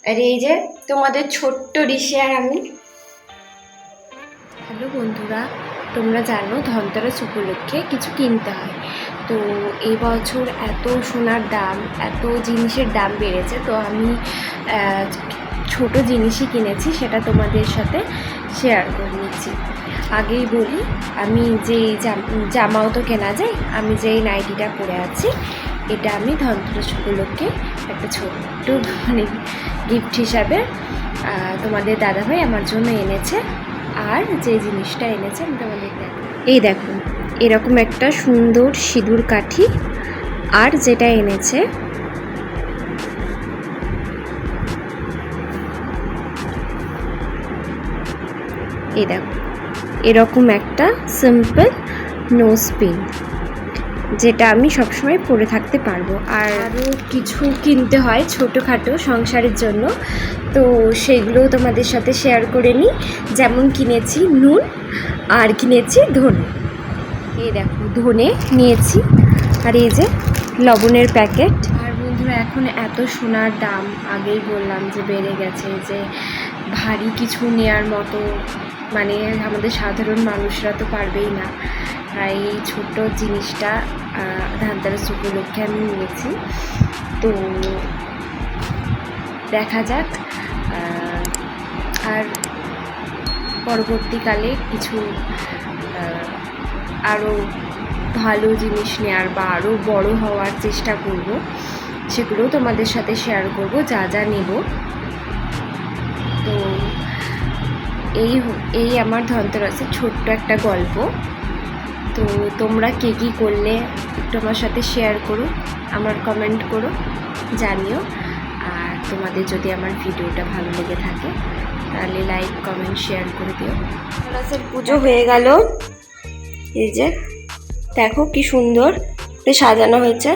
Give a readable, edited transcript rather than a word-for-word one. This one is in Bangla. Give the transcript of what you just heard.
আর এই যে তোমাদের ছোট্ট ঋষি আর আমি। হ্যালো বন্ধুরা, তোমরা জানো ধনতেরাস উপলক্ষে কিছু কিনতে হয়। তো এই বছর এত সোনার দাম, এত জিনিসের দাম বেড়েছে, তো আমি ছোট জিনিসই কিনেছি, সেটা তোমাদের সাথে শেয়ার করে নিচ্ছি। আগেই বলি, আমি যেই জামাও তো কেনা যায়, আমি যেই নাইটিটা পরে আছি এটা আমি ধনতেরাস উপলক্ষে একটা ছোট্ট মানে গিফট হিসাবে তোমাদের দাদাভাই আমার জন্য এনেছে। আর যে জিনিসটা এনেছে আমি তোমাদের দেখো, এই দেখো এরকম একটা সুন্দর সিঁদুর কাঠি। আর যেটা এনেছে এই দেখো এরকম একটা সিম্পল নোজ পিন, যেটা আমি সবসময় পরে থাকতে পারবো। আর আরও কিছু কিনতে হয় ছোটোখাটো সংসারের জন্য, তো সেগুলোও তোমাদের সাথে শেয়ার করে নিই। যেমন কিনেছি নুন, আর কিনেছি ধনে। এই দেখো ধনে নিয়েছি, আর এই যে লবণের প্যাকেট। আর বন্ধুরা, এখন এত সোনার দাম, আগেই বললাম যে বেড়ে গেছে, যে ভারী কিছু নেওয়ার মতো মানে আমাদের সাধারণ মানুষরা তো পারবেই না। তাই এই ছোট্ট জিনিসটা ধনতেরাস উপলক্ষে আমি নিয়েছি। তো দেখা যাক, আর পরবর্তীকালে কিছু আরও ভালো জিনিস নেওয়ার বা আরও বড় হওয়ার চেষ্টা করব, সেগুলোও তোমাদের সাথে শেয়ার করব যা যা নেব। তো এই আমার ধনতেরাসের ছোট্ট একটা গল্প। তো তোমরা কে কী করলে একটু আমার সাথে শেয়ার করো, আমার কমেন্ট করো, জানিও। আর তোমাদের যদি আমার ভিডিওটা ভালো লেগে থাকে তাহলে লাইক কমেন্ট শেয়ার করে দিও। ধনতেরাসের পুজো হয়ে গেল, এই যে দেখো কি সুন্দর সাজানো হয়েছে।